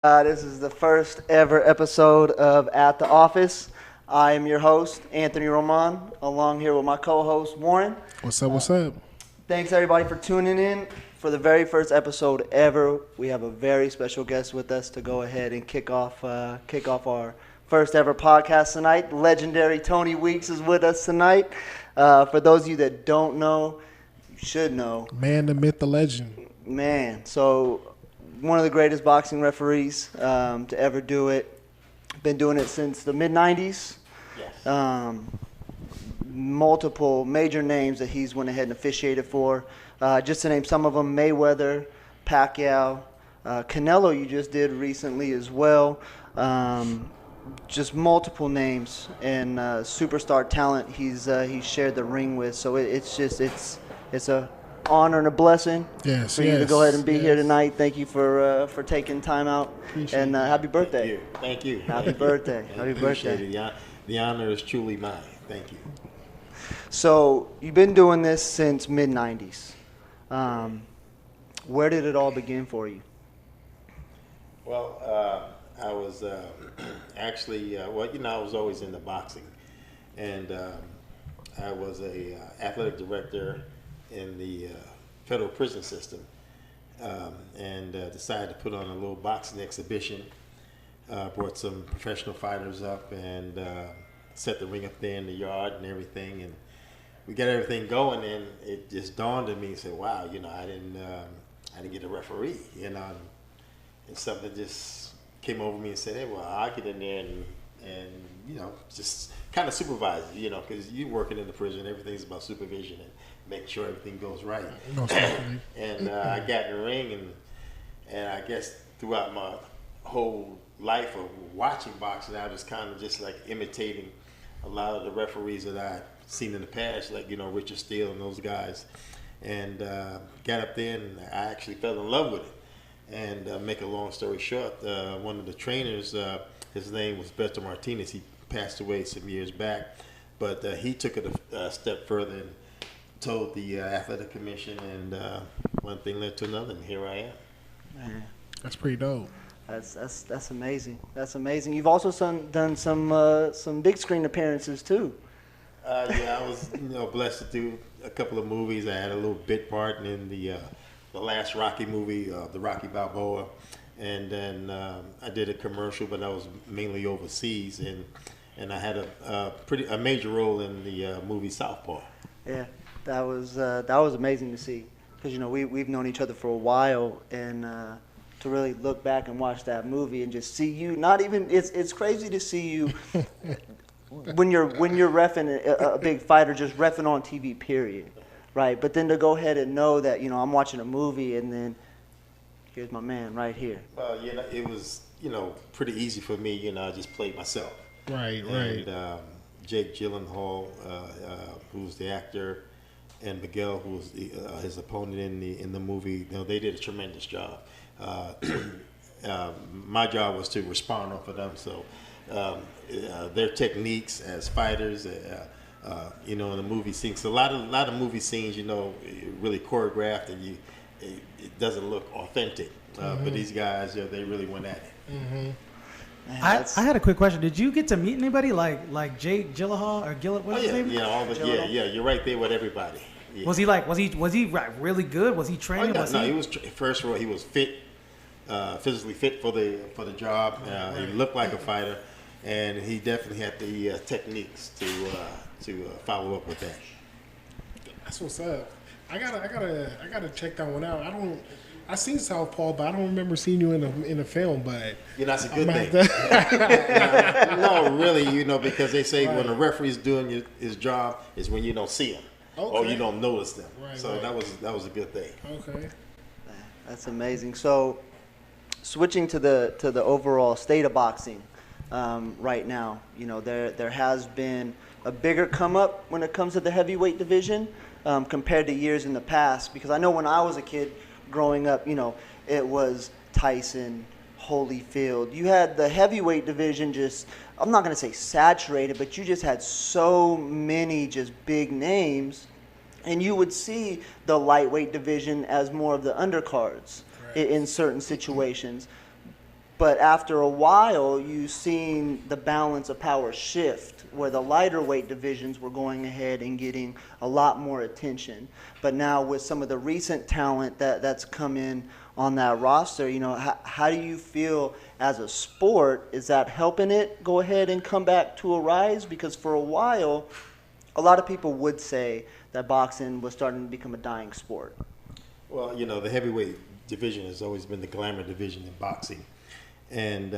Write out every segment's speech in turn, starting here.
This is the first ever episode of At the Office. I am your host, Anthony Roman, along here with my co-host, Warren. What's up, what's up? Thanks, everybody, for tuning in. For the very first episode ever, we have a very special guest with us to go ahead and kick off our first ever podcast tonight. Legendary Tony Weeks is with us tonight. For those of you that don't know, you should know. Man, the myth, the legend. Man, so one of the greatest boxing referees to ever do it. Been doing it since the mid-'90s. Yes. Multiple major names that he's went ahead and officiated for. Just to name some of them, Mayweather, Pacquiao, Canelo you just did recently as well. Just multiple names and superstar talent he's shared the ring with. So it's a honor and a blessing for you to go ahead and be here tonight. Thank you for taking time out. Appreciate and happy birthday. Thank you. Happy birthday. Happy birthday. It. The honor is truly mine. Thank you. So you've been doing this since mid-'90s. Where did it all begin for you? Well, I was actually, I was always into boxing. And I was a athletic director in the federal prison system, and decided to put on a little boxing exhibition. Brought some professional fighters up and set the ring up there in the yard and everything, and we got everything going. And it just dawned on me and said, "Wow, I didn't get a referee, and something just came over me and said, hey, well, I'll get in there and just kind of supervise it, because you're working in the prison, everything's about supervision and make sure everything goes right. And I got in the ring, and I guess throughout my whole life of watching boxing, I was kind of just like imitating a lot of the referees that I'd seen in the past, like, Richard Steele and those guys. And got up there, and I actually fell in love with it. And make a long story short, one of the trainers, his name was Beto Martinez. He passed away some years back, but he took it a step further and told the athletic commission, and one thing led to another, and here I am. Man, That's pretty dope. That's amazing. That's amazing. You've also done some big screen appearances too. Yeah, I was blessed to do a couple of movies. I had a little bit part in the last Rocky movie, the Rocky Balboa, and then I did a commercial, but I was mainly overseas, and I had a major role in the movie Southpaw. Yeah, that was amazing to see, because we've known each other for a while, and to really look back and watch that movie and just see you. Not even it's crazy to see you when you're reffing a big fighter, just reffing on TV, period. Right, but then to go ahead and know that I'm watching a movie, and then here's my man right here. Well, it was pretty easy for me. I just played myself. Right. Jake Gyllenhaal, who's the actor, and Miguel, who's his opponent in the movie, they did a tremendous job. My job was to respond off of them. So their techniques as fighters. In the movie scenes, a lot of movie scenes, really choreographed, and it doesn't look authentic. But these guys, they really went at it. Man, I had a quick question. Did you get to meet anybody like Jake Gyllenhaal or Gillett? What's his name? Yeah, you're right there with everybody. Yeah. Was he really good? Was he training? He was first of all, he was fit, physically fit for the job. He looked like a fighter, and he definitely had the techniques to follow up with that. That's what's up. I gotta check that one out. I seen Southpaw, but I don't remember seeing you in a film. But that's a good thing. No, really, because they say when a referee's doing his job is when you don't see him or you don't notice them. Right. That was a good thing. Okay. That's amazing. So, switching to the overall state of boxing right now, there has been a bigger come up when it comes to the heavyweight division compared to years in the past. Because I know when I was a kid growing up, it was Tyson, Holyfield. You had the heavyweight division just, I'm not going to say saturated, but you just had so many just big names. And you would see the lightweight division as more of the undercards in certain situations. But after a while, you've seen the balance of power shift, where the lighter weight divisions were going ahead and getting a lot more attention. But now with some of the recent talent that's come in on that roster, you know, how do you feel as a sport? Is that helping it go ahead and come back to a rise? Because for a while, a lot of people would say that boxing was starting to become a dying sport. Well, you know, the heavyweight division has always been the glamour division in boxing. And,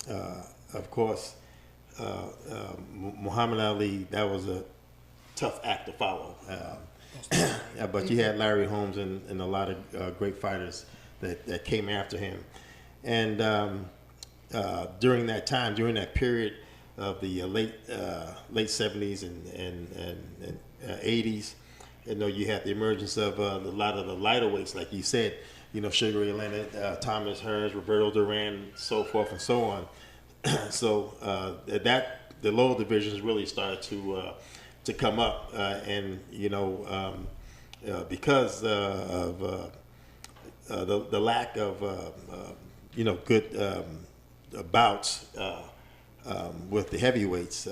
of course, Muhammad Ali, that was a tough act to follow. But you had Larry Holmes and a lot of great fighters that came after him. And during that time, during that period of the late 70s and 80s, you know, you had the emergence of a lot of the lighter weights, like you said, you know, Sugar Ray Leonard, Thomas Hearns, Roberto Duran, so forth and so on. So the lower divisions really started to come up, and you know, because of the lack of you know, good bouts with the heavyweights,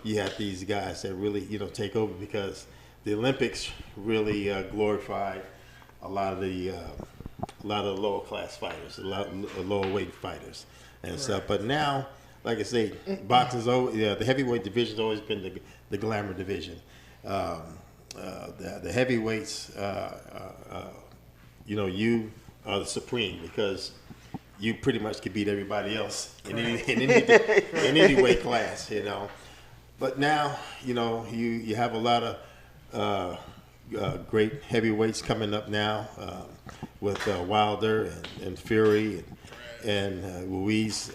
you had these guys that really, you know, take over, because the Olympics really glorified a lot of the lower class fighters, a lot of lower weight fighters and stuff. But now, like I say, boxing's the heavyweight division's always been the glamour division. The heavyweights, you know, you are the supreme, because you pretty much can beat everybody else in any weight class, you know. But now, you know, you have a lot of great heavyweights coming up now, with Wilder and Fury and Ruiz,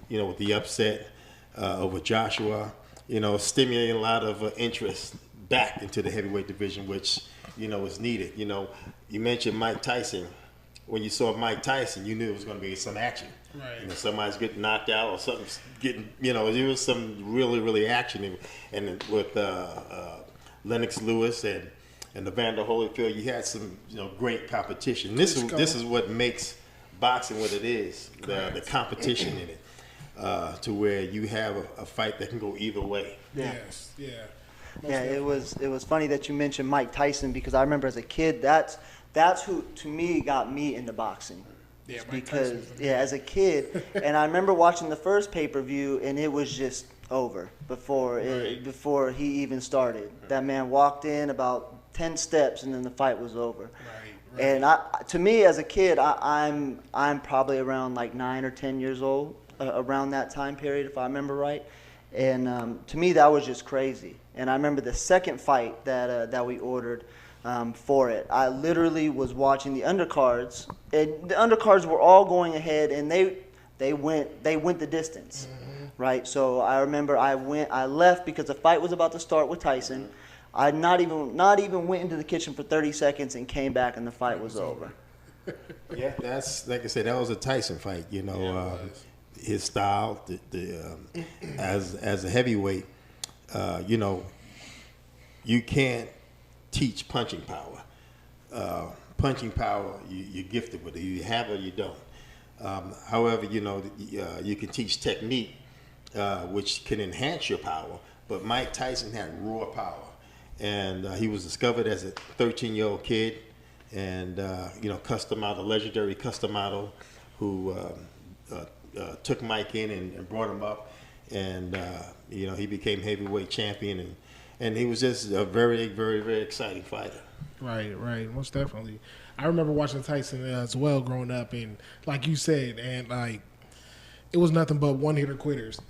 you know, with the upset over Joshua, you know, stimulating a lot of interest back into the heavyweight division, which, you know, is needed. You know, you mentioned Mike Tyson. When you saw Mike Tyson, you knew it was going to be some action. Right. You know, somebody's getting knocked out or something's getting, you know, there was some really action. And with Lennox Lewis and Evander Holyfield, you had some, you know, great competition. This is what makes boxing what it is, the competition in it, to where you have a fight that can go either way. Yes, yeah. Yeah, it was funny that you mentioned Mike Tyson, because I remember as a kid, that's who to me got me into boxing. Yeah, because as a kid, and I remember watching the first pay-per-view, and it was just over before he even started. That man walked in about 10 steps, and then the fight was over. Right. And to me as a kid, I'm probably around like 9 or 10 years old, around that time period, if I remember right. And to me, that was just crazy. And I remember the second fight that we ordered for it. I literally was watching the undercards, and the undercards were all going ahead, and they went the distance, right? So I remember I left because the fight was about to start with Tyson. I not even went into the kitchen for 30 seconds and came back, and the fight was over. Yeah, that's, like I said, that was a Tyson fight. You know, his style, as a heavyweight, you know, you can't teach punching power. Punching power, you're gifted with it. You have it or you don't. However, you know, you can teach technique, which can enhance your power. But Mike Tyson had raw power. And he was discovered as a 13-year-old kid, and you know, a legendary custom model who took Mike in and brought him up, and you know, he became heavyweight champion, and he was just a very exciting fighter. Right, most definitely. I remember watching Tyson as well growing up, and like you said, and like, it was nothing but one-hitter quitters.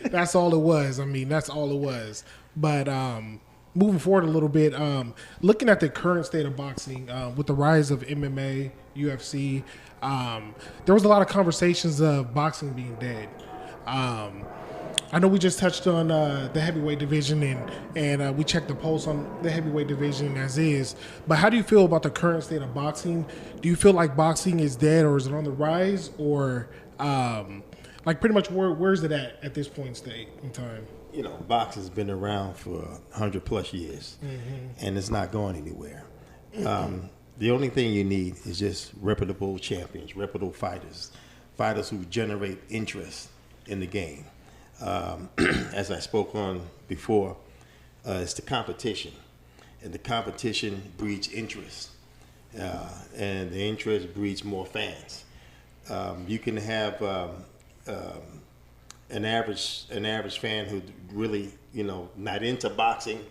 That's all it was. I mean, that's all it was. But moving forward a little bit, looking at the current state of boxing, with the rise of MMA, UFC, there was a lot of conversations of boxing being dead. I know we just touched on the heavyweight division, and we checked the pulse on the heavyweight division as is. But how do you feel about the current state of boxing? Do you feel like boxing is dead, or is it on the rise, or like pretty much where's it at this point state in time? You know, boxing's been around for 100+ years, and it's not going anywhere. The only thing you need is just reputable champions, reputable fighters fighters who generate interest in the game. As I spoke on before, it's the competition, and the competition breeds interest, and the interest breeds more fans. You can have an average fan who really, not into boxing,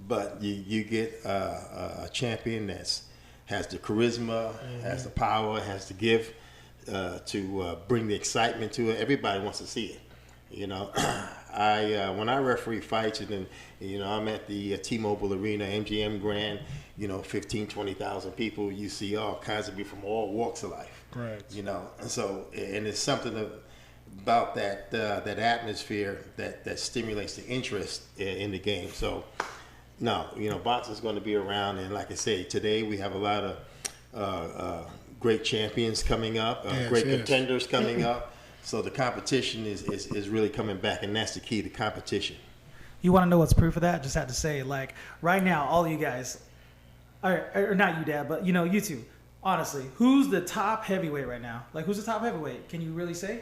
but you get a champion that's has the charisma, has the power, has the gift to bring the excitement to it. Everybody wants to see it. When I referee fights, and then I'm at the T-Mobile Arena, MGM Grand, 15, 20,000 people. You see all kinds of people from all walks of life. Right. So and it's something about that atmosphere that stimulates the interest in the game. So no, boxing is going to be around, and like I say, today we have a lot of great champions coming up, great contenders coming up. So the competition is really coming back, and that's the key, the competition. You want to know what's proof of that? Just have to say, like, right now, all you guys, or not you, Dad, but, you two, honestly, who's the top heavyweight right now? Like, who's the top heavyweight? Can you really say?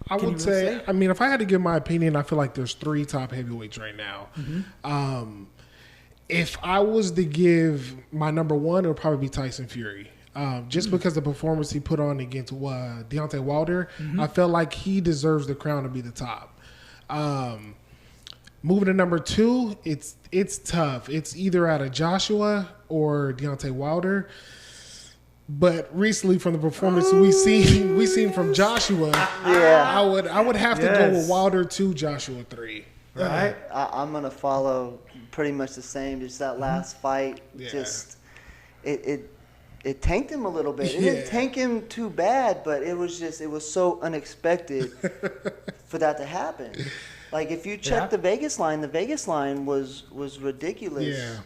I would say, if I had to give my opinion, I feel like there's 3 top heavyweights right now. Mm-hmm. If I was to give my number 1, it would probably be Tyson Fury. Just because the performance he put on against Deontay Wilder, I felt like he deserves the crown to be the top. Moving to number 2, it's tough. It's either out of Joshua or Deontay Wilder. But recently, from the performance we seen from Joshua, I would have to go with Wilder 2, Joshua 3. Right. I'm gonna follow pretty much the same. Just that last fight, just it tanked him a little bit. It didn't tank him too bad, but it was so unexpected for that to happen. Like, if you check the Vegas line was ridiculous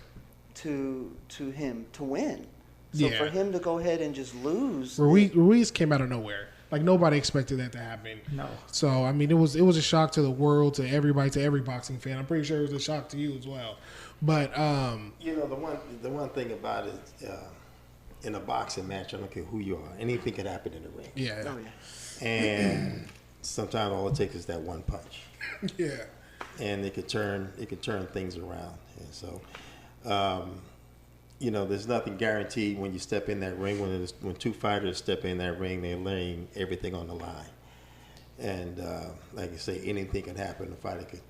to him to win. So for him to go ahead and just lose, Ruiz came out of nowhere. Like, nobody expected that to happen. No. So it was a shock to the world, to everybody, to every boxing fan. I'm pretty sure it was a shock to you as well. But the one thing about it, in a boxing match, I don't care who you are, anything could happen in the ring. Yeah. Oh, yeah. And sometimes all it takes is that one punch. Yeah. And it could turn things around. And so, there's nothing guaranteed when you step in that ring. When 2 fighters step in that ring, they're laying everything on the line. And like you say, anything can happen. The fighter could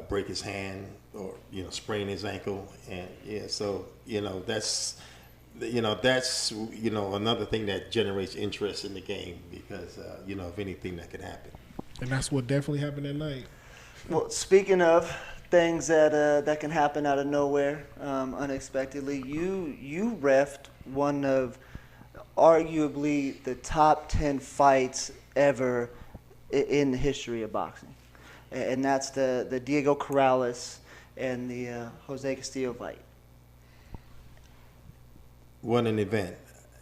break his hand or sprain his ankle, and so that's another thing that generates interest in the game, because of anything that could happen. And that's what definitely happened that night. Well, speaking of things that can happen out of nowhere, unexpectedly, you reffed one of arguably the top 10 fights ever in the history of boxing, and that's the Diego Corrales and the Jose Castillo fight. What an event.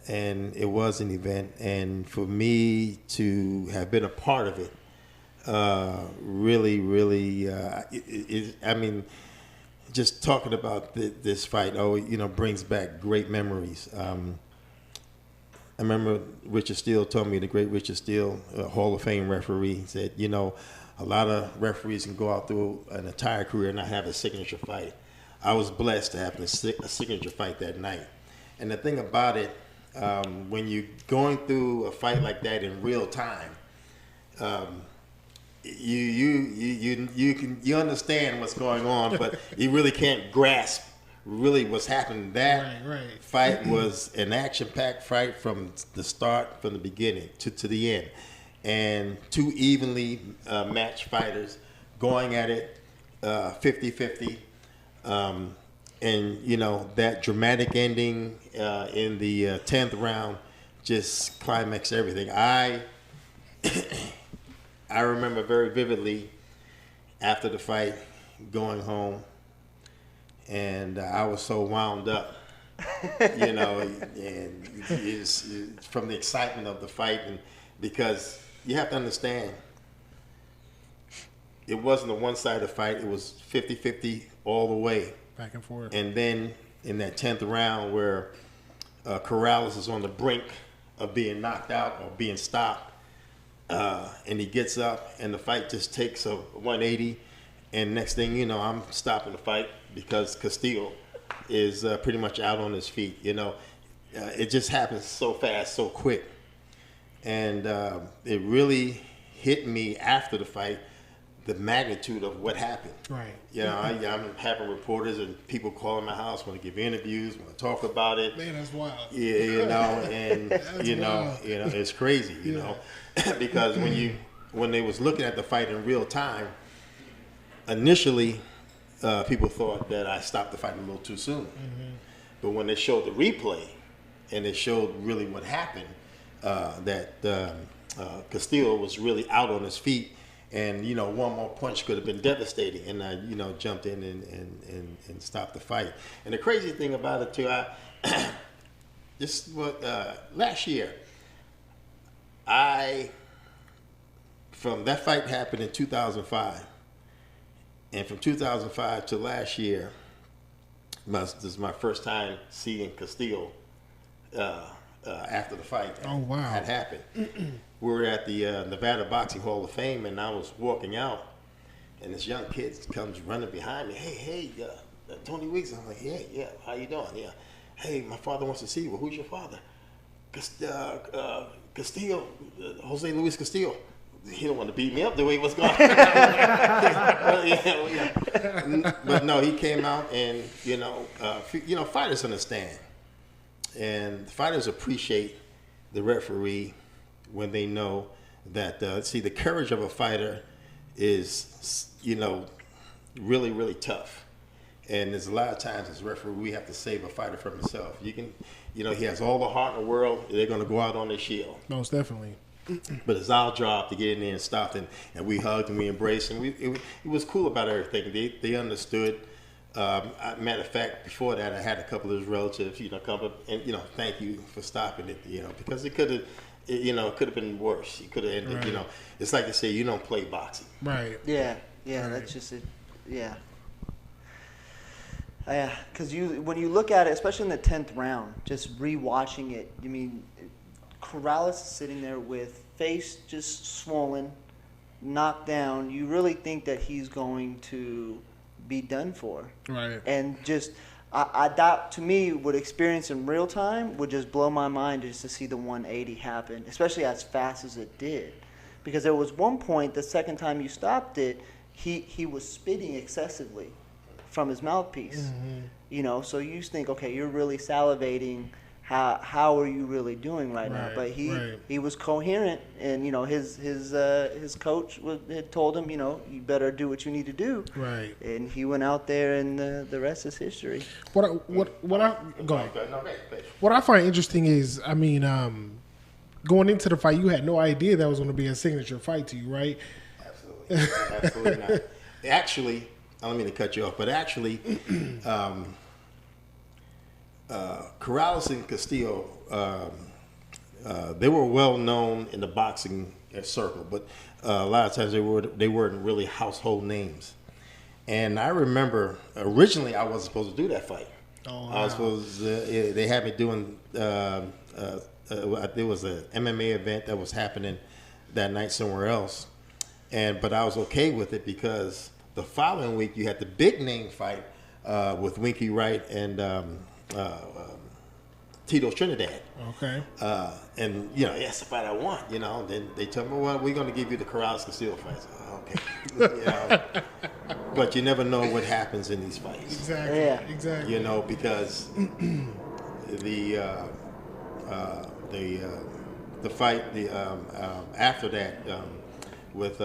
And it was an event, and for me to have been a part of it, really, just talking about this fight, brings back great memories. I remember Richard Steele told me, the great Richard Steele, Hall of Fame referee, said, a lot of referees can go out through an entire career and not have a signature fight. I was blessed to have a signature fight that night. And the thing about it, when you're going through a fight like that in real time, you understand what's going on, but you really can't grasp really what's happening. That fight was an action-packed fight from the start, from the beginning to the end, and 2 evenly matched fighters going at it 50-50. And that dramatic ending in the 10th round just climaxed everything. I remember very vividly after the fight going home, and I was so wound up, and it's from the excitement of the fight, and because you have to understand, it wasn't a one-sided fight. It was 50-50 all the way. Back and forth. And then in that 10th round where Corrales is on the brink of being knocked out or being stopped, and he gets up, and the fight just takes a 180, and next thing you know, I'm stopping the fight because Castillo is pretty much out on his feet. It just happens so fast, so quick, and it really hit me after the fight, the magnitude of what happened. Right. I'm having reporters and people calling my house, want to give interviews, want to talk about it. Man, that's wild. Yeah, and wild. it's crazy, because when they was looking at the fight in real time, initially people thought that I stopped the fight a little too soon. Mm-hmm. But when they showed the replay and they showed really what happened, that Castillo was really out on his feet. And one more punch could have been devastating, and I jumped in and stopped the fight. And the crazy thing about it too, last year, from that fight happened in 2005, and from 2005 to last year, this is my first time seeing Castillo after the fight. Oh wow! Had happened. We were at the Nevada Boxing Hall of Fame, and I was walking out, and this young kid comes running behind me. Hey, Tony Weeks. I'm like, yeah, how you doing? Yeah. Hey, my father wants to see you. Well, who's your father? Castillo, Jose Luis Castillo. He don't want to beat me up the way he was going. But no, he came out, and fighters understand, and fighters appreciate the referee when they know that the courage of a fighter is really, really tough. And there's a lot of times as a referee we have to save a fighter from himself. He has all the heart in the world. They're going to go out on their shield. Most definitely. But it's our job to get in there and stop, and we hugged and we embraced, and it was cool about everything. They understood. Matter of fact, before that, I had a couple of his relatives, come up and thank you for stopping it, because it could have. It could have been worse. You could have ended, right. It's like they say, you don't play boxing. Right. Yeah, right. That's just it. Yeah. Because when you look at it, especially in the 10th round, just rewatching it, Corrales is sitting there with face just swollen, knocked down. You really think that he's going to be done for. Right. And just... that to me would experience in real time would just blow my mind just to see the 180 happen, especially as fast as it did, because there was one point the second time you stopped it, he was spitting excessively from his mouthpiece. Mm-hmm. So you think, okay, you're really salivating. How are you really doing right now? But he was coherent, and his coach had told him, you better do what you need to do. Right. And he went out there, and the rest is history. What I find interesting is, going into the fight, you had no idea that was going to be a signature fight to you, right? Absolutely not. Actually, I don't mean to cut you off, but actually. Corrales and Castillo, they were well known in the boxing circle, but a lot of times they weren't really household names. And I remember originally I wasn't supposed to do that fight. Oh, wow. I was supposed to, they had me doing. There was an MMA event that was happening that night somewhere else, but I was okay with it because the following week you had the big name fight with Winky Wright and. Trinidad. Okay. And that's the fight I want. Then they tell me, well, we're going to give you the Corrales Castillo fight. So, okay. But you never know what happens in these fights. Exactly. Yeah. Exactly. Because the fight after that with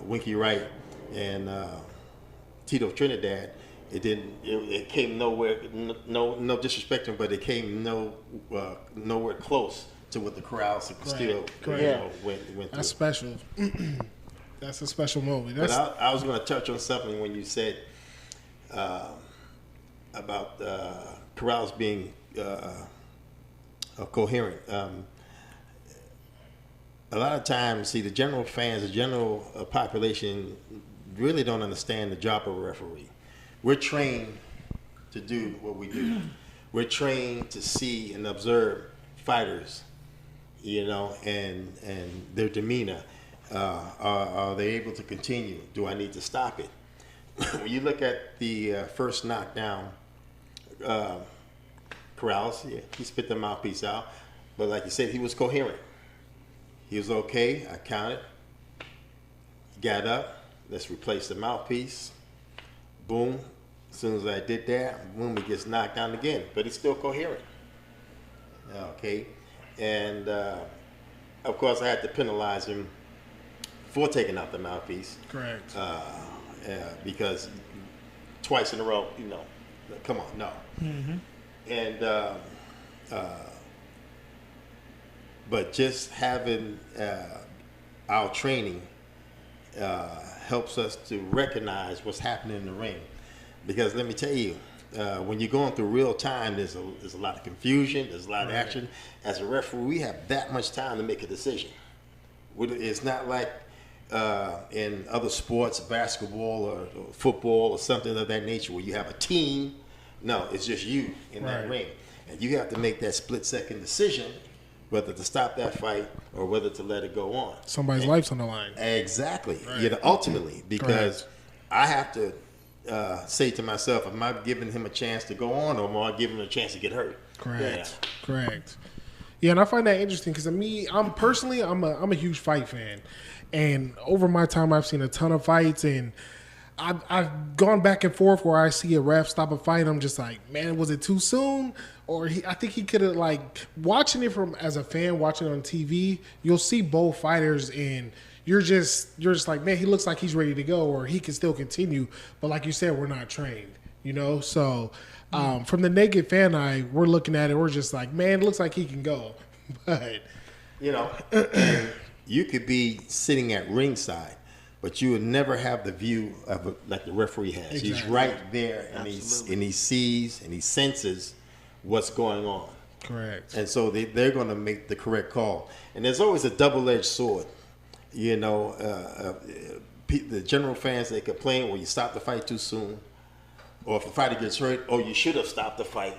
Winky Wright and Trinidad. It came nowhere. No disrespect to him, but it came nowhere close to what the Corrales and Castillo went through. That's special. That's a special moment. But I was going to touch on something when you said about Corrales being coherent. A lot of times, the general fans, the general population really don't understand the job of a referee. We're trained to do what we do. We're trained to see and observe fighters, and their demeanor. Are they able to continue? Do I need to stop it? When you look at the first knockdown, Corrales, yeah, he spit the mouthpiece out, but like you said, he was coherent. He was okay. I counted. Got up. Let's replace the mouthpiece. Boom. As soon as I did that, boom, he gets knocked down again. But he's still coherent. Okay. And, of course, I had to penalize him for taking out the mouthpiece. Correct. Because twice in a row, come on, no. Mm-hmm. And, but just having our training helps us to recognize what's happening in the ring. Because let me tell you, when you're going through real time, there's a lot of confusion, there's a lot of action. As a referee, we have that much time to make a decision. It's not like in other sports, basketball or football or something of that nature, where you have a team. No, it's just you in that ring. And you have to make that split-second decision whether to stop that fight or whether to let it go on. Somebody's life's on the line. Exactly. Ultimately, because I have to say to myself, am I giving him a chance to go on, or am I giving him a chance to get hurt? Correct. Correct. Yeah, and I find that interesting because I'm a huge fight fan, and over my time I've seen a ton of fights, and I've gone back and forth where I see a ref stop a fight. I'm just like, man, was it too soon? Or I think he could have, like, watching it as a fan, watching it on TV, you'll see both fighters, and you're just like, man, he looks like he's ready to go, or he can still continue. But like you said, we're not trained, So from the naked fan eye, we're looking at it, we're just like, man, it looks like he can go. But you could be sitting at ringside, but you would never have the view of like the referee has. Exactly. He's right there, and he sees and he senses what's going on. Correct. And so they're going to make the correct call. And there's always a double-edged sword. The general fans, they complain, well, you stop the fight too soon, or if the fighter gets hurt, oh, you should have stopped the fight.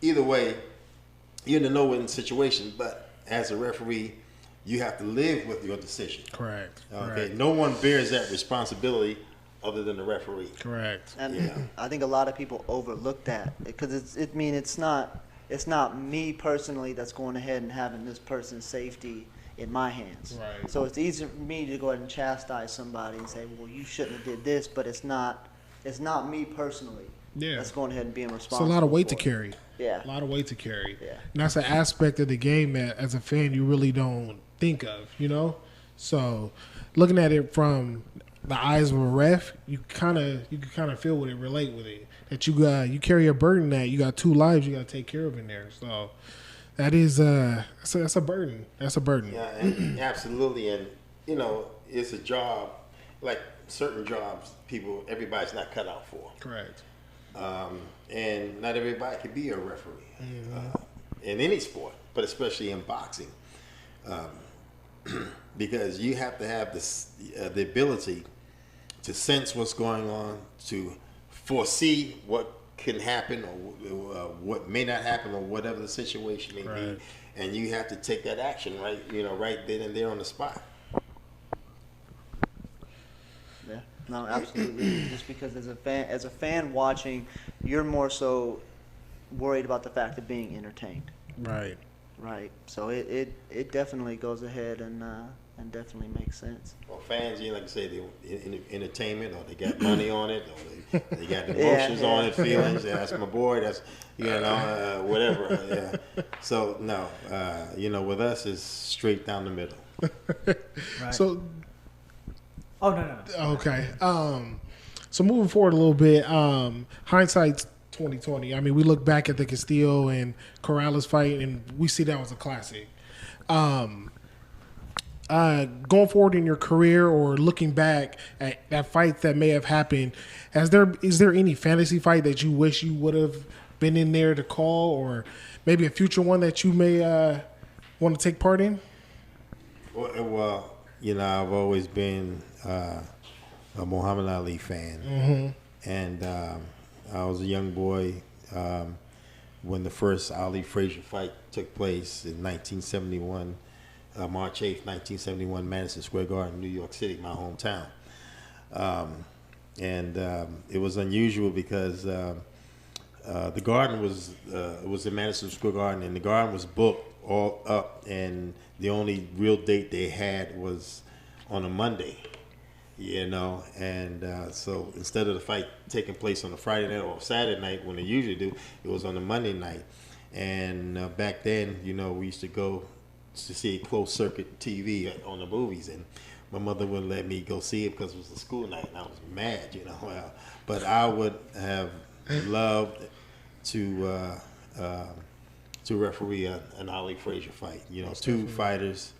Either way, you're in a no-win situation. But as a referee, you have to live with your decision. Correct. Okay. Correct. No one bears that responsibility other than the referee. Correct. And I think a lot of people overlook that because it's not me personally that's going ahead and having this person's safety in my hands. Right. So it's easy for me to go ahead and chastise somebody and say, well, you shouldn't have did this, but it's not me personally. Yeah. That's going ahead and being It's responsible. a lot of weight for to it. carry. Yeah. A lot of weight to carry. Yeah. And that's an aspect of the game that, as a fan, you really don't think of, So, looking at it from the eyes of a ref, you can kind of feel with it, relate with it. That you carry a burden that you got 2 lives you got to take care of in there. So, that is that's a burden. That's a burden. Yeah, and absolutely. And it's a job, like certain jobs, everybody's not cut out for. Correct. And not everybody can be a referee in any sport, but especially in boxing, because you have to have the ability to sense what's going on, to foresee what can happen or what may not happen, or whatever the situation may be, and you have to take that action right then and there on the spot. Yeah, no, absolutely. Just because as a fan watching, you're more so worried about the fact of being entertained. Right. Right. So it definitely goes ahead and definitely makes sense. Well, fans, like I say, they entertainment, or they got money on it, or they got emotions on it, feelings. That's my boy. That's whatever. Yeah. So no, with us it's straight down the middle. Right. So. Oh no. Okay. So moving forward a little bit, hindsight's 2020. I mean, we look back at the Castillo and Corrales fight, and we see that was a classic. Going forward in your career, or looking back at that fight that may have happened, is there any fantasy fight that you wish you would have been in there to call, or maybe a future one that you may want to take part in? Well, I've always been a Muhammad Ali fan, and I was a young boy when the first Ali Frazier fight took place in 1971, March 8th, 1971, Madison Square Garden, New York City, my hometown. It was unusual because the Garden was in Madison Square Garden, and the Garden was booked all up, and the only real date they had was on a Monday, and so instead of the fight taking place on a Friday night or Saturday night when they usually do, it was on a Monday night. And back then, we used to go to see closed circuit TV on the movies, and my mother wouldn't let me go see it because it was a school night, and I was mad, But I would have loved to referee an Ali Frazier fight. Two fighters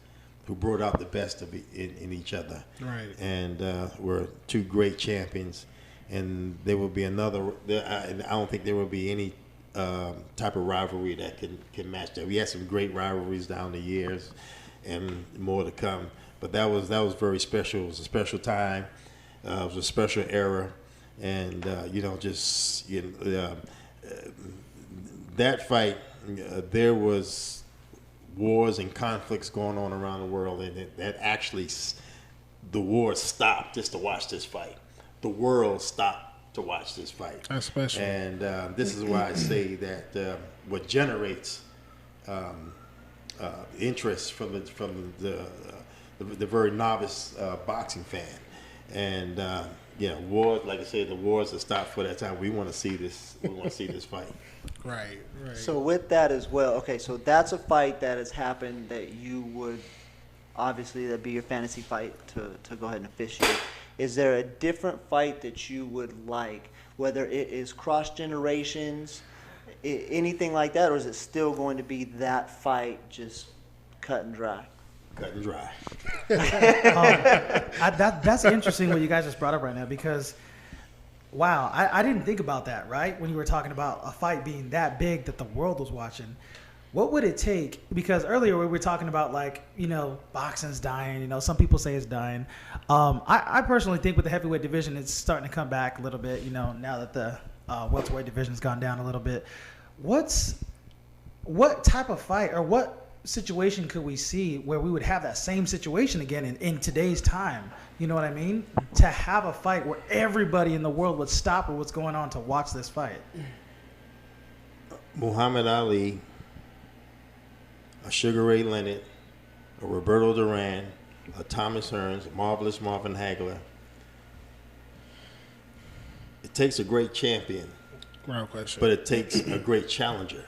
who brought out the best of in each other, right? And were two great champions. And there will be another. I don't think there will be any type of rivalry that can match that. We had some great rivalries down the years, and more to come. But that was very special. It was a special time. It was a special era, and that fight. There was wars and conflicts going on around the world, and that actually the war stopped just to watch this fight. The world stopped to watch this fight. That's special. And this is why I say that what generates interest from the very novice boxing fan, and wars, like I said, the wars that stopped for that time. We want to see this. We want to see this fight. Right. So with that as well, okay, so that's a fight that has happened that you would, obviously, that'd be your fantasy fight to go ahead and officiate. Is there a different fight that you would like, whether it is cross generations, anything like that, or is it still going to be that fight, just cut and dry? Cut and dry. That's interesting what you guys just brought up right now, because wow, I didn't think about that, right? When you were talking about a fight being that big that the world was watching. What would it take? Because earlier we were talking about, like, boxing's dying. Some people say it's dying. I personally think with the heavyweight division, it's starting to come back a little bit, now that the welterweight division's gone down a little bit. What type of fight or what situation could we see where we would have that same situation again in today's time? You know what I mean? To have a fight where everybody in the world would stop at what's going on to watch this fight. Muhammad Ali, a Sugar Ray Leonard, a Roberto Duran, a Thomas Hearns, a Marvelous Marvin Hagler. It takes a great champion, but it takes a great challenger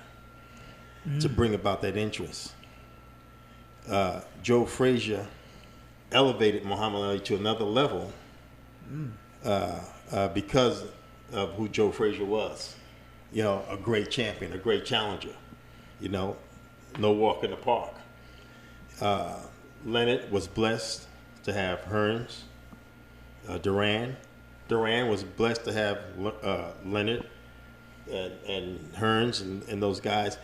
to bring about that interest. Joe Frazier elevated Muhammad Ali to another level because of who Joe Frazier was. A great champion, a great challenger. No walk in the park. Leonard was blessed to have Hearns, Duran. Duran was blessed to have Leonard and Hearns and those guys.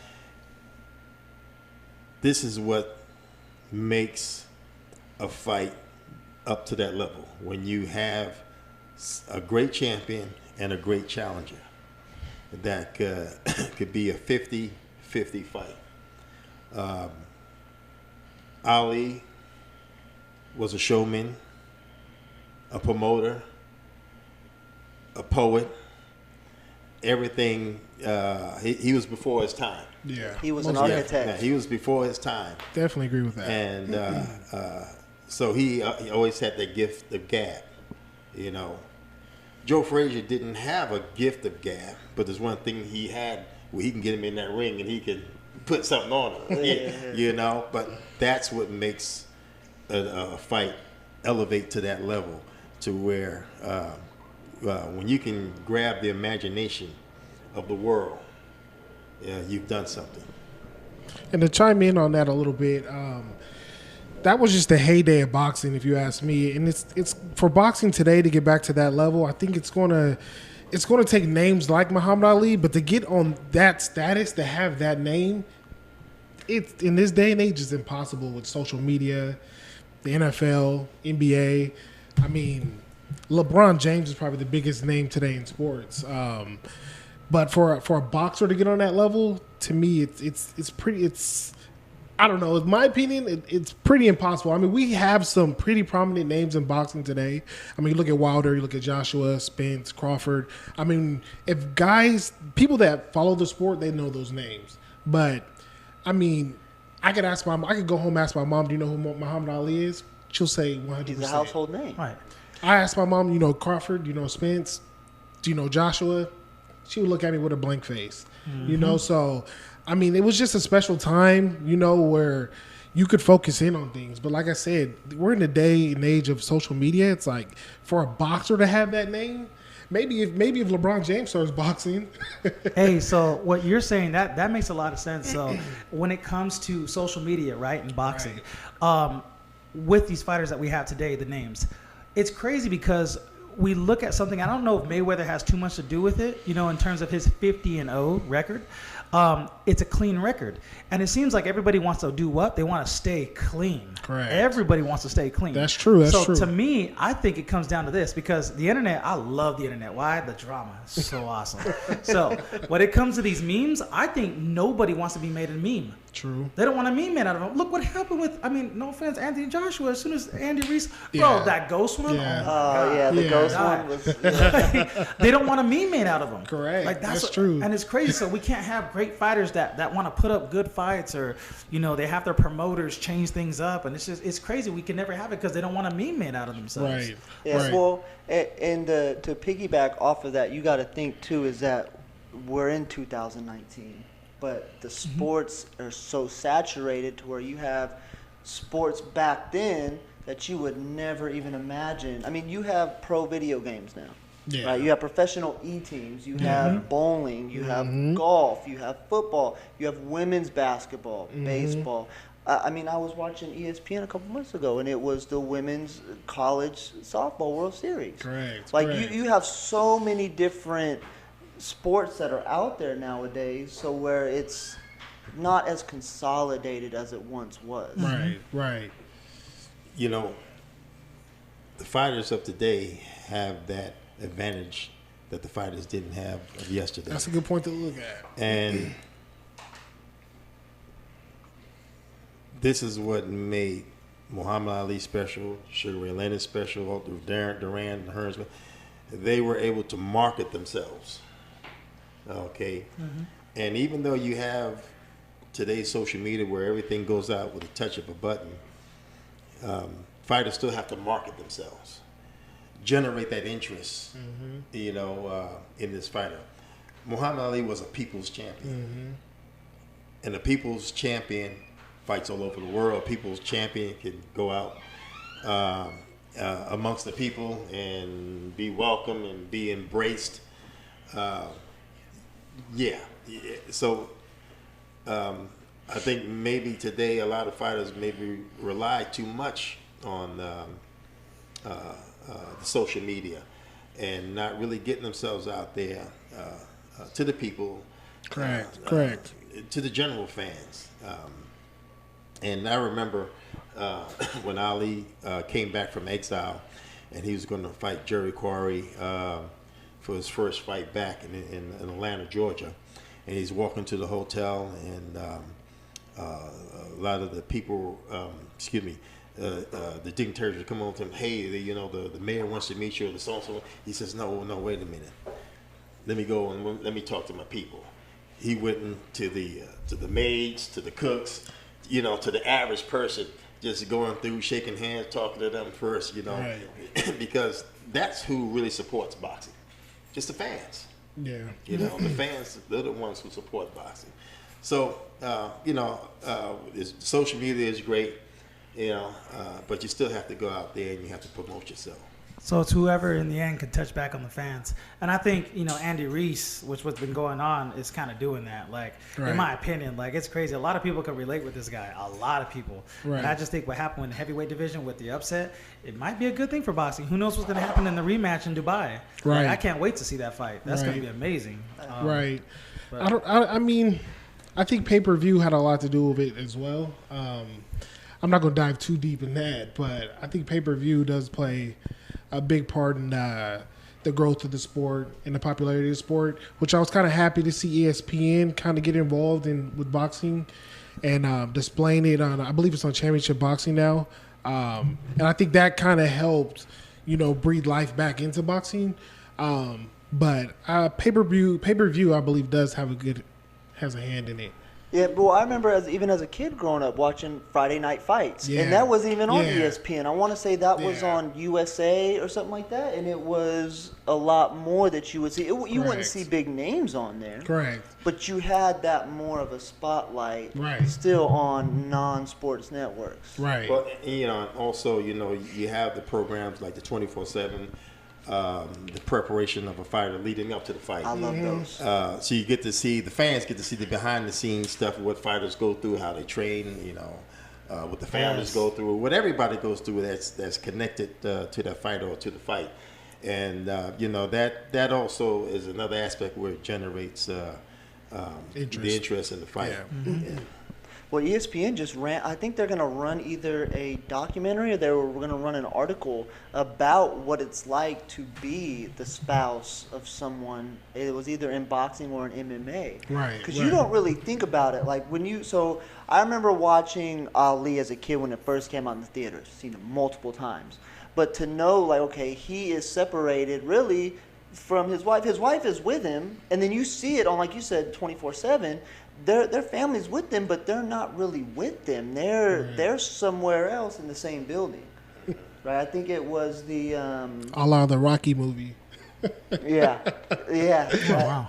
This is what makes a fight up to that level, when you have a great champion and a great challenger. That could be a 50-50 fight. Ali was a showman, a promoter, a poet, everything. He was before his time. Yeah, he was an architect. Yeah, he was before his time. Definitely agree with that. And so he always had the gift of gab. Joe Frazier didn't have a gift of gab, but there's one thing he had where he can get him in that ring and he can put something on him. But that's what makes a fight elevate to that level, to where when you can grab the imagination of the world, you've done something. And to chime in on that a little bit, that was just the heyday of boxing, if you ask me. And it's for boxing today to get back to that level. I think it's going to take names like Muhammad Ali, but to get on that status, to have that name, it's in this day and age is impossible with social media, the NFL, NBA. I mean, LeBron James is probably the biggest name today in sports. But for a boxer to get on that level, to me, it's pretty. It's I don't know. In my opinion, it's pretty impossible. I mean, we have some pretty prominent names in boxing today. I mean, you look at Wilder, you look at Joshua, Spence, Crawford. I mean, if people that follow the sport, they know those names. But I mean, I could go home and ask my mom, do you know who Muhammad Ali is? She'll say 100%. He's a household name. Right. I asked my mom, you know Crawford, you know Spence, do you know Joshua? She would look at me with a blank face. You know, so I mean, it was just a special time, you know, where you could focus in on things. But like I said, we're in the day and age of social media. It's like for a boxer to have that name, maybe if LeBron James starts boxing. Hey, so what you're saying, that makes a lot of sense. So when it comes to social media, right, and boxing, with these fighters that we have today, the names, it's crazy because we look at something, I don't know if Mayweather has too much to do with it, you know, in terms of his 50-0 record. It's a clean record. And it seems like everybody wants to do what? They want to stay clean. Correct. Everybody wants to stay clean. That's true. That's true. So to me, I think it comes down to this because the internet, I love the internet. Why? The drama is so awesome. So when it comes to these memes, I think nobody wants to be made a meme. True. They don't want a meme made out of them. Look what happened with, I mean, no offense, Anthony Joshua. As soon as Andy Reese, bro, that ghost one. Yeah. Oh, yeah, the ghost one was. They don't want a meme made out of them. Correct. Like that's true. And it's crazy. So we can't have great fighters that want to put up good fights, or you know, they have their promoters change things up, and it's crazy. We can never have it because they don't want a meme made out of themselves. Right. Yeah. Right. Well, and to piggyback off of that, you got to think too is that we're in 2019, but the sports are so saturated to where you have sports back then that you would never even imagine. I mean, you have pro video games now. Yeah. Right? You have professional e-teams, you have bowling, you have golf, you have football, you have women's basketball, baseball. I mean, I was watching ESPN a couple months ago, and it was the women's college softball World Series. Correct. Like, correct. you have so many different sports that are out there nowadays, so where it's not as consolidated as it once was. Right, right. You know, the fighters of today have that advantage that the fighters didn't have of yesterday. That's a good point to look at. And this is what made Muhammad Ali special, Sugar Ray Leonard special, Duran, Hearns. They were able to market themselves. Okay? And even though you have today's social media where everything goes out with a touch of a button, fighters still have to market themselves, generate that interest, you know, in this fighter. Muhammad Ali was a people's champion. And a people's champion fights all over the world. People's champion can go out amongst the people and be welcome and be embraced. So I think maybe today a lot of fighters maybe rely too much on the social media and not really getting themselves out there to the people. Correct. To the general fans. And I remember when Ali came back from exile and he was going to fight Jerry Quarry for his first fight back in Atlanta, Georgia. And he's walking to the hotel and a lot of the people, the dignitaries would come on to him, hey, the mayor wants to meet you, or the so-and-so. He says, no, wait a minute. Let me go and let me talk to my people. He went to the maids, to the cooks, you know, to the average person, just going through, shaking hands, talking to them first, you know, right. Because that's who really supports boxing. Just the fans. Yeah. You know, the fans, they're the ones who support boxing. So, social media is great, you know, but you still have to go out there and you have to promote yourself. So it's whoever in the end could touch back on the fans. And I think, you know, Andy Reese, which what's been going on, is kind of doing that. Like, in my opinion, like, it's crazy. A lot of people can relate with this guy. A lot of people. Right. And I just think what happened in the heavyweight division with the upset, it might be a good thing for boxing. Who knows what's going to happen in the rematch in Dubai? Right. Like, I can't wait to see that fight. That's going to be amazing. Right. I mean, I think pay-per-view had a lot to do with it as well. I'm not going to dive too deep in that, but I think pay-per-view does play a big part in the growth of the sport and the popularity of the sport, which I was kind of happy to see ESPN kind of get involved in with boxing and displaying it on, I believe it's on Championship Boxing now. And I think that kind of helped, breathe life back into boxing. But pay-per-view, I believe, has a hand in it. Yeah, but I remember even as a kid growing up watching Friday Night Fights, and that wasn't even on ESPN. I want to say that was on USA or something like that, and it was a lot more that you would see. You wouldn't see big names on there. Correct. But you had that more of a spotlight still on non-sports networks. Right. Well, also, you have the programs like the 24/7. The preparation of a fighter leading up to the fight. I love those. So you get to see, the fans get to see the behind the scenes stuff, what fighters go through, how they train, what the families go through, what everybody goes through that's connected to that fight or to the fight. And, that also is another aspect where it generates the interest in the fight. Yeah. Mm-hmm. Yeah. Well, ESPN just ran. I think they're going to run either a documentary or they were going to run an article about what it's like to be the spouse of someone. It was either in boxing or in MMA. Right. Because you don't really think about it. Like so I remember watching Ali as a kid when it first came out in the theaters. Seen it multiple times. But to know, like, okay, he is separated really from his wife. His wife is with him, and then you see it on, like you said, 24/7. Their family's with them, but they're not really with them. They're somewhere else in the same building, right? I think it was the a la the Rocky movie. yeah. Oh, wow.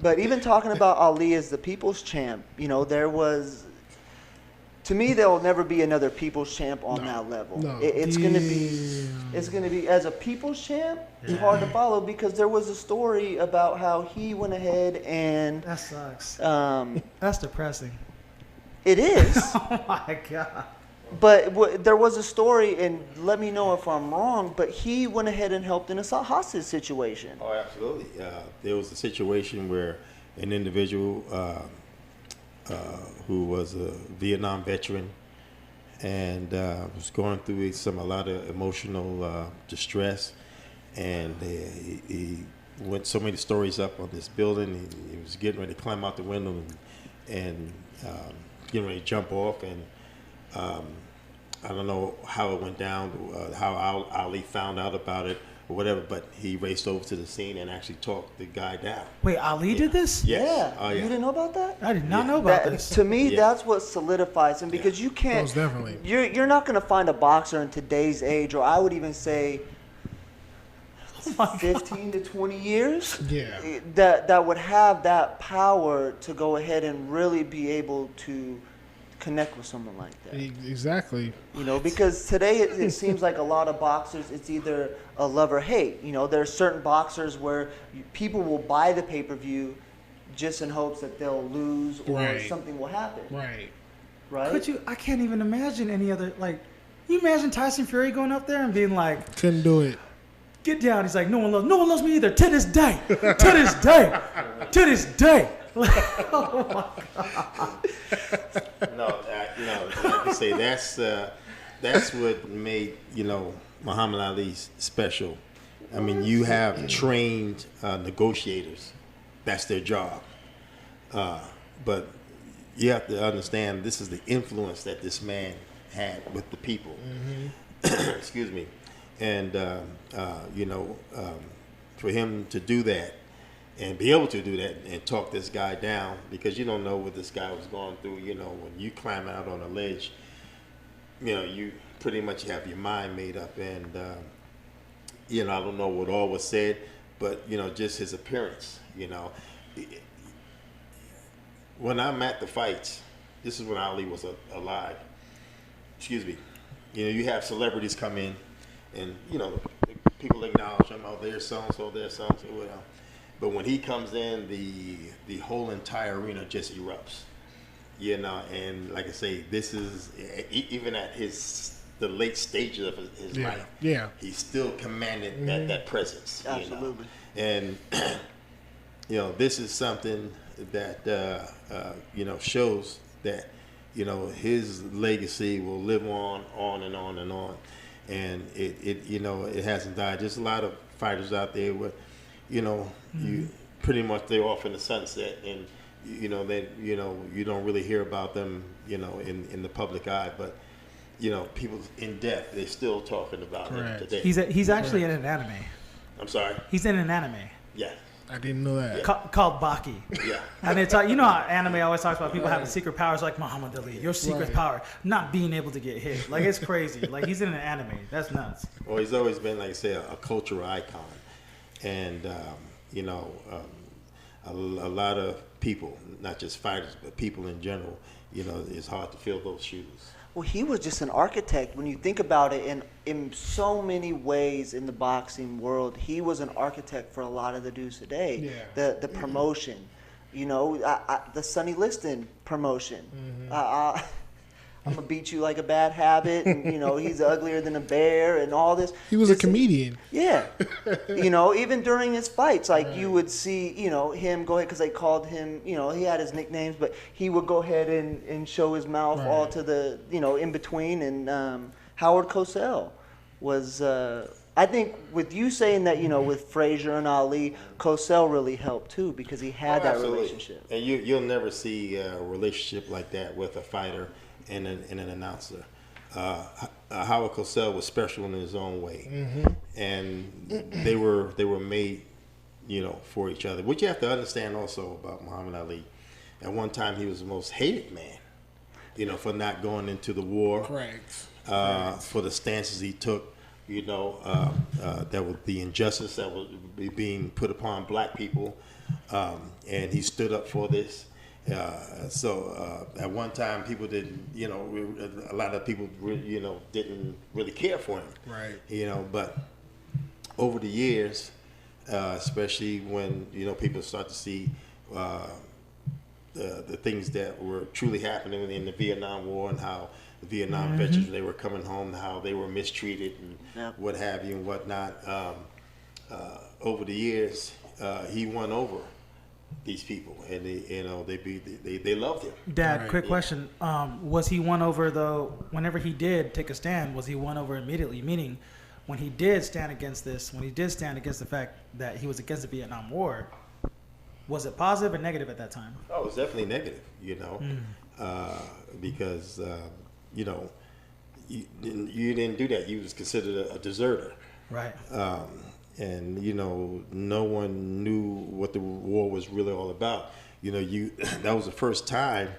But even talking about Ali as the people's champ, there was. To me, there will never be another people's champ on that level. No. It's going to be as a people's champ. It's hard to follow because there was a story about how he went ahead and That sucks. That's depressing. it is. Oh my god. But there was a story, and let me know if I'm wrong. But he went ahead and helped in a hostage situation. Oh, absolutely. There was a situation where an individual who was a Vietnam veteran and was going through a lot of emotional distress, and he went so many stories up on this building. He was getting ready to climb out the window and getting ready to jump off, and I don't know how it went down, how Ali found out about it or whatever, but he raced over to the scene and actually talked the guy down. Wait, Ali did this? Yes. Yeah. Oh, yeah. You didn't know about that? I did not know about this. To me, that's what solidifies him because you can't. Most definitely. You're not going to find a boxer in today's age, or I would even say 15 to 20 years. Yeah. That would have that power to go ahead and really be able to connect with someone like that. Exactly. Because today it seems like a lot of boxers, it's either a love or hate. There are certain boxers where people will buy the pay-per-view just in hopes that they'll lose or something will happen. Right? I can't even imagine any other, you imagine Tyson Fury going up there and being like, couldn't do it. Get down. He's like, no one loves me either. To this day. To this day. To this day. Oh my God. No, like I say, that's what made Muhammad Ali special. I mean, you have trained negotiators. That's their job. But you have to understand this is the influence that this man had with the people. Mm-hmm. Excuse me. And for him to do that and be able to do that and talk this guy down, because you don't know what this guy was going through. When you climb out on a ledge, you pretty much have your mind made up. And I don't know what all was said, but just his appearance. When I'm at the fights, this is when Ali was alive. Excuse me. You have celebrities come in, and people acknowledge him. Oh, there's so and so, there's so and so. But when he comes in, the whole entire arena just erupts. And like I say, this is even at the late stages of his life. Yeah, he still commanded that presence. Absolutely. And this is something that shows that his legacy will live on and on and on. And it hasn't died. There's a lot of fighters out there where, you pretty much they're off in the sunset, and you don't really hear about them, in the public eye, but people in depth, they're still talking about him today. He's actually in an anime. I'm sorry. He's in an anime. Yeah. I didn't know that. Called Baki. Yeah. And it's how anime always talks about people having secret powers like Muhammad Ali. Your secret power, not being able to get hit. Like, it's crazy. Like, he's in an anime. That's nuts. Well, he's always been, like I say, a cultural icon. And, a lot of people, not just fighters, but people in general, it's hard to fill those shoes. Well, he was just an architect. When you think about it, in so many ways in the boxing world, he was an architect for a lot of the dudes today. Yeah. The promotion, the Sonny Liston promotion. I'm gonna beat you like a bad habit, and he's uglier than a bear, and all this. He was a comedian. Yeah, even during his fights, like you would see, him go ahead, because they called him, he had his nicknames, but he would go ahead and show his mouth all to the, in between. And Howard Cosell was, I think, with you saying that, with Frazier and Ali, Cosell really helped too, because he had that relationship. And you'll never see a relationship like that with a fighter and an announcer. Howard Cosell was special in his own way, and they were made, for each other. What you have to understand also about Muhammad Ali, at one time he was the most hated man, for not going into the war, for the stances he took, that was the injustice that was being put upon black people, and he stood up for this. So at one time, people didn't, a lot of people, didn't really care for him. Right. But over the years, especially when, people start to see the things that were truly happening in the Vietnam War, and how the Vietnam veterans, they were coming home, how they were mistreated and what have you and whatnot. Over the years, he won over these people, and they loved him. Dad, quick question: was he won over though? Whenever he did take a stand, was he won over immediately? Meaning, when he did stand against this, when he did stand against the fact that he was against the Vietnam War, was it positive or negative at that time? Oh, it was definitely negative. Because you didn't do that. You was considered a deserter. Right. And no one knew what the war was really all about. That was the first time.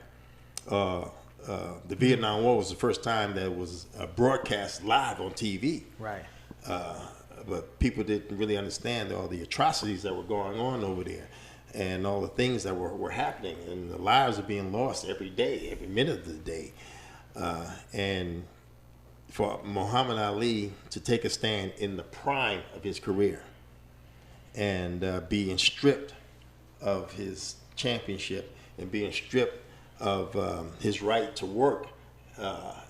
The Vietnam War was the first time that it was broadcast live on TV. Right. But people didn't really understand all the atrocities that were going on over there, and all the things that were happening, and the lives are being lost every day, every minute of the day. And for Muhammad Ali to take a stand in the prime of his career and being stripped of his championship and being stripped of his right to work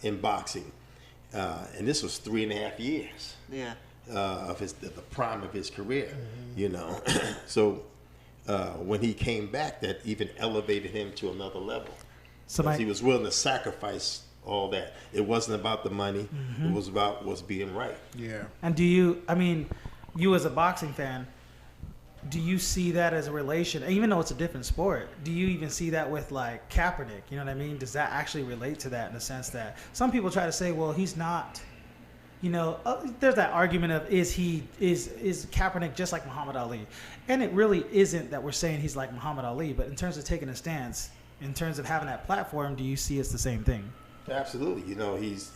in boxing, and this was 3.5 years of the prime of his career, So when he came back, that even elevated him to another level. So he was willing to sacrifice all that. It wasn't about the money. It was about what's being right. Yeah. And you as a boxing fan, do you see that as a relation, even though it's a different sport, do you even see that with like Kaepernick? You know what I mean? Does that actually relate to that in the sense that some people try to say, well, he's not, there's that argument of is Kaepernick just like Muhammad Ali? And it really isn't that we're saying he's like Muhammad Ali, but in terms of taking a stance, in terms of having that platform, do you see it's the same thing? Absolutely.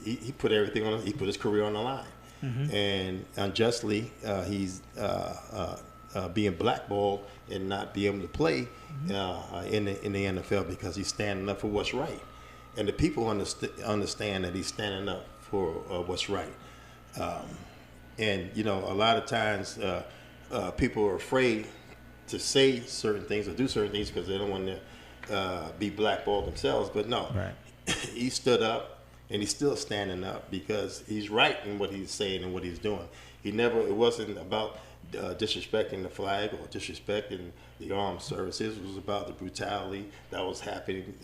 He put everything on. He put his career on the line, and unjustly, he's being blackballed and not be able to play in the NFL because he's standing up for what's right, and the people understand that he's standing up for what's right. And a lot of times people are afraid to say certain things or do certain things because they don't want to be blackballed themselves. But no. Right. He stood up, and he's still standing up because he's right in what he's saying and what he's doing. It wasn't about disrespecting the flag or disrespecting the armed services. It was about the brutality that was happening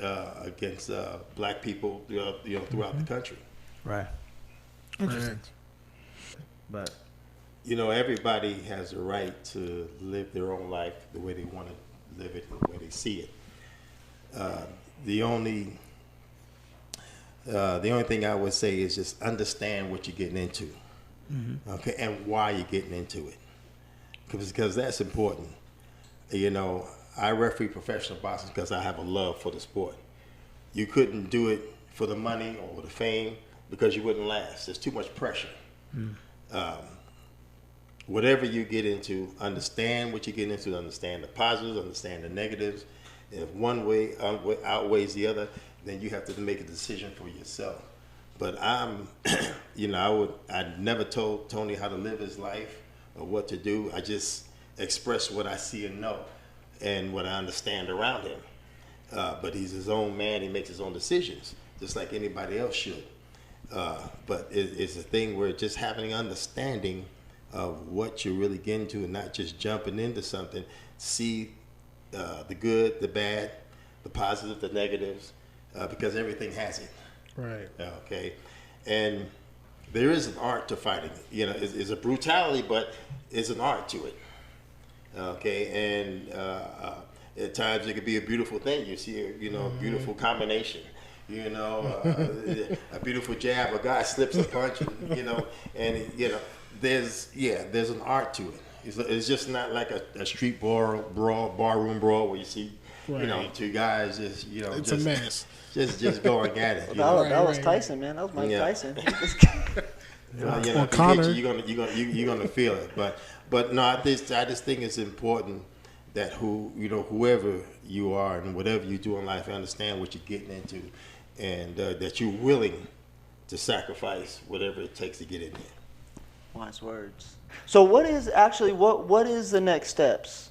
against black people, throughout the country. Right. Interesting. But You know, everybody has a right to live their own life the way they want to live it, the way they see it. The only thing I would say is just understand what you're getting into, okay, and why you're getting into it, because that's important. You know, I referee professional boxing because I have a love for the sport. You couldn't do it for the money or the fame because you wouldn't last. There's too much pressure. Whatever you get into, understand what you get into, understand the positives, understand the negatives. If one way outweighs the other, then you have to make a decision for yourself. But I never told Tony how to live his life or what to do. I just express what I see and know and what I understand around him. But he's his own man. He makes his own decisions, just like anybody else should. But it's a thing where just having an understanding of what you're really getting to and not just jumping into something. See the good, the bad, the positive, the negatives, because everything has it. Right. Okay. And there is an art to fighting. You know, it's a brutality, but it's an art to it. Okay. And at times it could be a beautiful thing. You see a beautiful combination. You know, a beautiful jab. A guy slips a punch, and there's an art to it. It's just not like a street barroom brawl where you see, two guys just, it's a mess. Just going at it. That was Tyson, man. That was Mike Tyson. Connor. You're gonna feel it, but no, I just think it's important that whoever you are and whatever you do in life, understand what you're getting into, and that you're willing to sacrifice whatever it takes to get in there. Wise words. So what is the next steps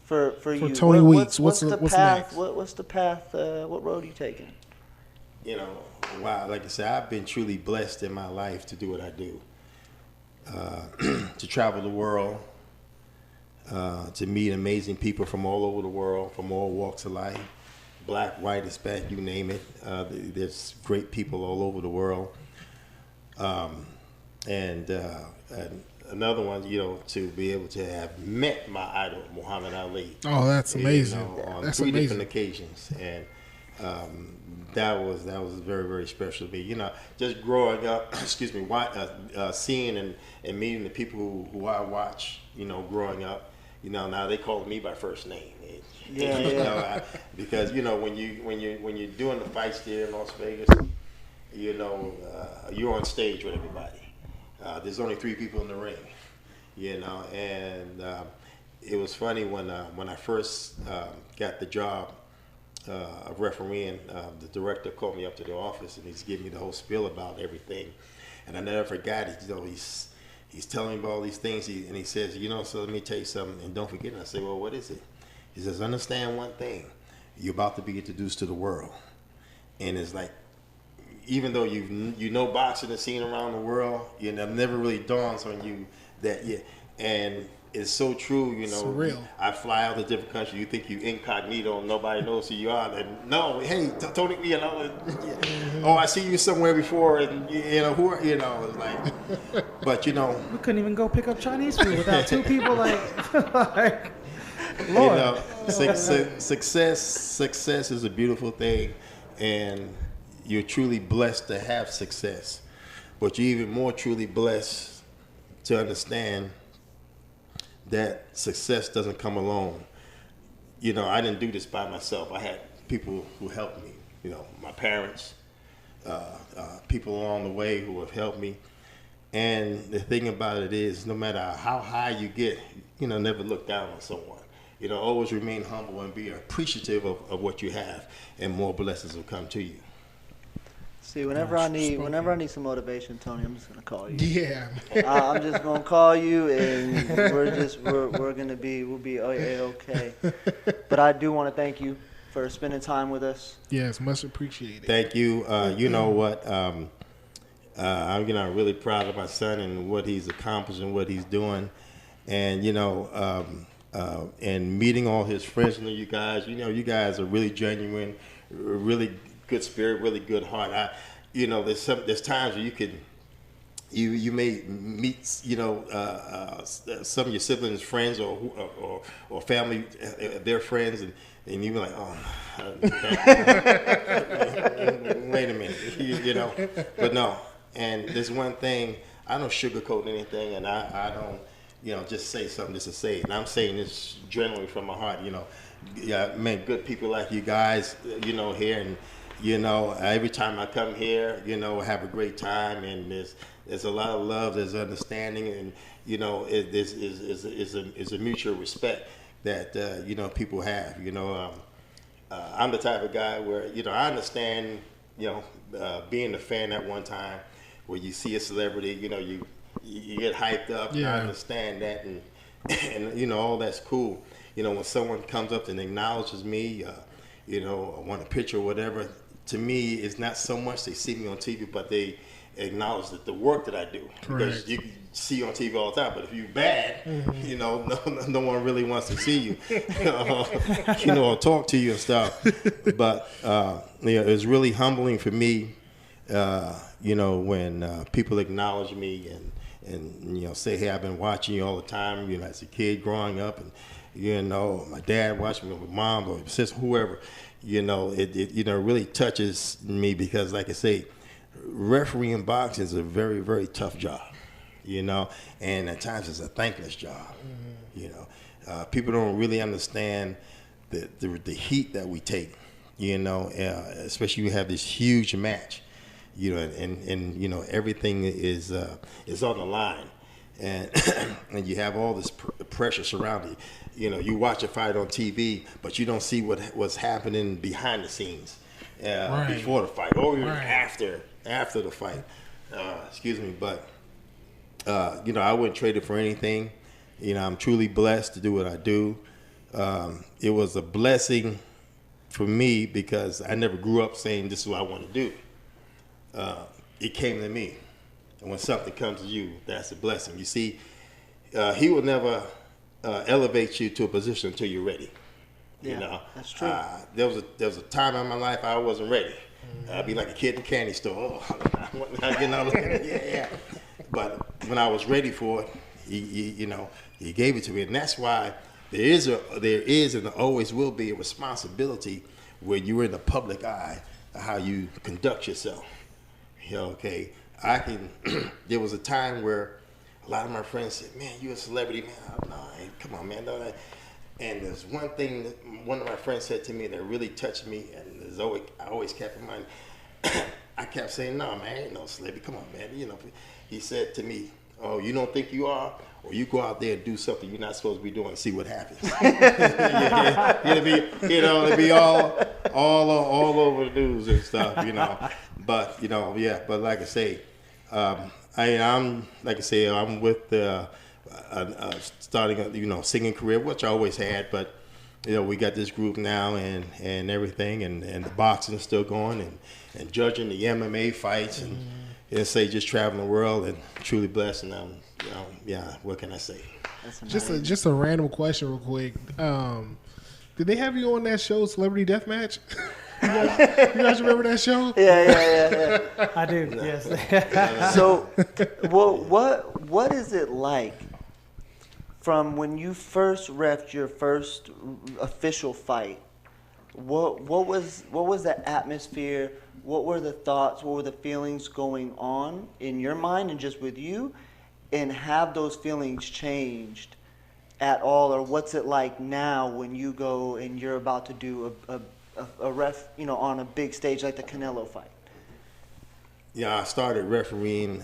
for you? For Tony Weeks, what's the next? path? What's the path? What road are you taking? Wow, like I said, I've been truly blessed in my life to do what I do, to travel the world, to meet amazing people from all over the world, from all walks of life, black, white, Hispanic, you name it. There's great people all over the world. And another one, to be able to have met my idol, Muhammad Ali. Oh, that's amazing. On that's three amazing. different occasions, and that was very, very special to me. Just growing up, seeing and meeting the people who I watch, growing up. Now they call me by first name. Because when you're doing the fights there in Las Vegas, you're on stage with everybody. There's only 3 people in the ring, and it was funny when I first got the job of refereeing. The director called me up to the office and he's giving me the whole spiel about everything, and I never forgot it. He's telling me about all these things, and he says, so let me tell you something, and don't forget. And I say, well, what is it? He says, understand one thing: you're about to be introduced to the world, and it's like, even though you know boxing is seen around the world, it never really dawns on you that and it's so true. Surreal. I fly out to different countries. You think you incognito and nobody knows who you are. And no, hey, Tony, oh, I see you somewhere before, and who are it's like, but we couldn't even go pick up Chinese food without 2 people like Lord. Success is a beautiful thing, and you're truly blessed to have success, but you're even more truly blessed to understand that success doesn't come alone. I didn't do this by myself. I had people who helped me, my parents, people along the way who have helped me. And the thing about it is, no matter how high you get, never look down on someone. Always remain humble and be appreciative of what you have, and more blessings will come to you. See, whenever I need some motivation, Tony, I'm just gonna call you. Yeah. I'm just gonna call you, and we'll be okay. But I do want to thank you for spending time with us. Yes, much appreciated. Thank you. You know what? I'm really proud of my son and what he's accomplished and what he's doing, and and meeting all his friends. You guys, you guys are really genuine, really good spirit, really good heart. There's times where you could You may meet, some of your siblings' friends or family, their friends, and you be like, oh, wait a minute, But no, and there's one thing, I don't sugarcoat anything, and I don't, just say something just to say it. And I'm saying this genuinely from my heart, Yeah, man, good people like you guys, here, and every time I come here, have a great time, and there's a lot of love, there's understanding, and it is a mutual respect that people have. I'm the type of guy where I understand being a fan at one time, where you see a celebrity, you get hyped up. Yeah. I understand that, and all that's cool. When someone comes up and acknowledges me, I want a picture or whatever. To me, it's not so much they see me on TV, but they acknowledge that the work that I do. Correct. Because you can see on TV all the time, but if you're bad, no one really wants to see you, or talk to you and stuff. But it's really humbling for me, when people acknowledge me and say, hey, I've been watching you all the time, as a kid growing up, and my dad watched me, or my mom, or my sister, whoever. It really touches me, because, like I say, refereeing boxing is a very, very tough job, and at times it's a thankless job. People don't really understand the heat that we take, especially when you have this huge match, and everything is on the line, and and you have all this pressure surrounding you. You watch a fight on TV, but you don't see what's happening behind the scenes, Right. before the fight, or even Right. after the fight. Excuse me, but I wouldn't trade it for anything. I'm truly blessed to do what I do. It was a blessing for me, because I never grew up saying this is what I want to do. It came to me, and when something comes to you, that's a blessing. You see, he will never elevate you to a position until you're ready. Yeah, that's true. There was a time in my life I wasn't ready. I'd be like a kid in a candy store. Yeah. But when I was ready for it, he gave it to me, and that's why there is and always will be a responsibility where you're in the public eye of how you conduct yourself. Okay, there was a time where a lot of my friends said, "Man, you're a celebrity, man." Come on, man. Don't. And there's one thing that one of my friends said to me that really touched me, and I always kept in mind. I kept saying, "No, man, I ain't no celebrity. Come on, man." He said to me, "Oh, you don't think you are? Or you go out there and do something you're not supposed to be doing and see what happens." It'll be all over the news and stuff, But But like I say, I'm with starting a singing career, which I always had, but we got this group now and everything, and the boxing is still going, and judging the MMA fights, and just traveling the world, and truly blessed. And what can I say? Just a random question, real quick. Did they have you on that show, Celebrity Deathmatch? You guys remember that show? Yeah. I do. Yes. So, what is it like from when you first reffed your first official fight? What was the atmosphere? What were the thoughts? What were the feelings going on in your mind and just with you? And have those feelings changed at all, or what's it like now when you go and you're about to do a ref, on a big stage like the Canelo fight? Yeah, I started refereeing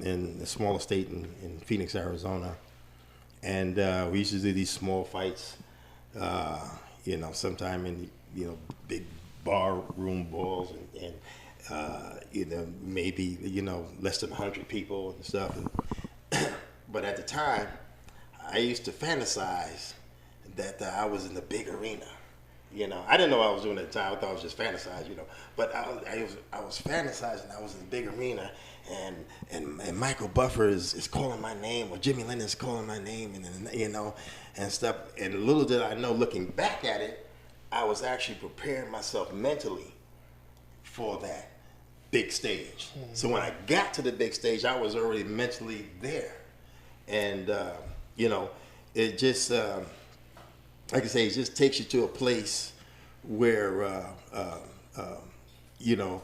in a smaller state in Phoenix, Arizona, and we used to do these small fights. Sometime in big bar room balls and maybe less than 100 people and stuff. But at the time, I used to fantasize that I was in the big arena. I didn't know what I was doing at the time. I thought I was just fantasizing, But I was fantasizing I was in the big arena, and Michael Buffer is calling my name, or Jimmy Lennon's calling my name, and stuff. And little did I know, looking back at it, I was actually preparing myself mentally for that. big stage. So when I got to the big stage, I was already mentally there. And, you know, it just, like I say, it just takes you to a place where, you know,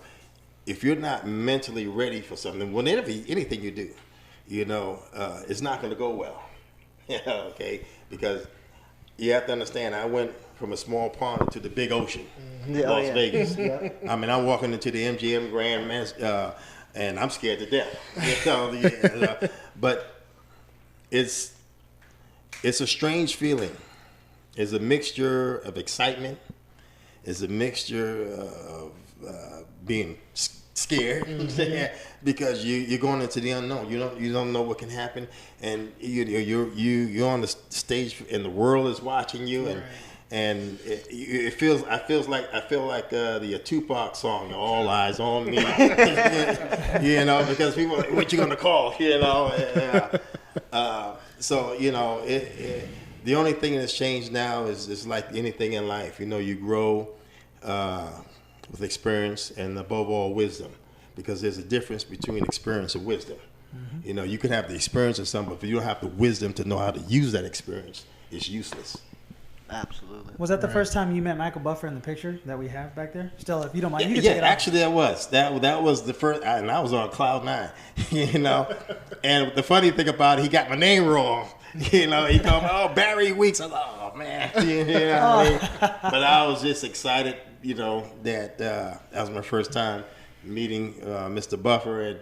if you're not mentally ready for something, whenever anything you do, you know, it's not going to go well. Okay? Because you have to understand, I went from a small pond to the big ocean, Las Vegas. I mean, I'm walking into the MGM Grand and I'm scared to death. You know, but it's a strange feeling. It's a mixture of excitement. It's a mixture of being scared because you're going into the unknown. You don't know what can happen, and you're on the stage, and the world is watching you, and it feels. I feel like the Tupac song, "All Eyes on Me," you know, because people, what you gonna call, you know. So you know, the only thing that's changed now is like anything in life. You know, you grow with experience and above all wisdom, because there's a difference between experience and wisdom. You know, you can have the experience of something, but if you don't have the wisdom to know how to use that experience, it's useless. Absolutely. Was that the first time you met Michael Buffer in the picture that we have back there? Still, if you don't mind, you can take it off. Actually, that was the first, and I was on cloud 9, you know. And the funny thing about it, he got my name wrong. You know, he called me, Barry Weeks. I was like, oh man, you know. But I was just excited, you know, that that was my first time meeting Mr. Buffer,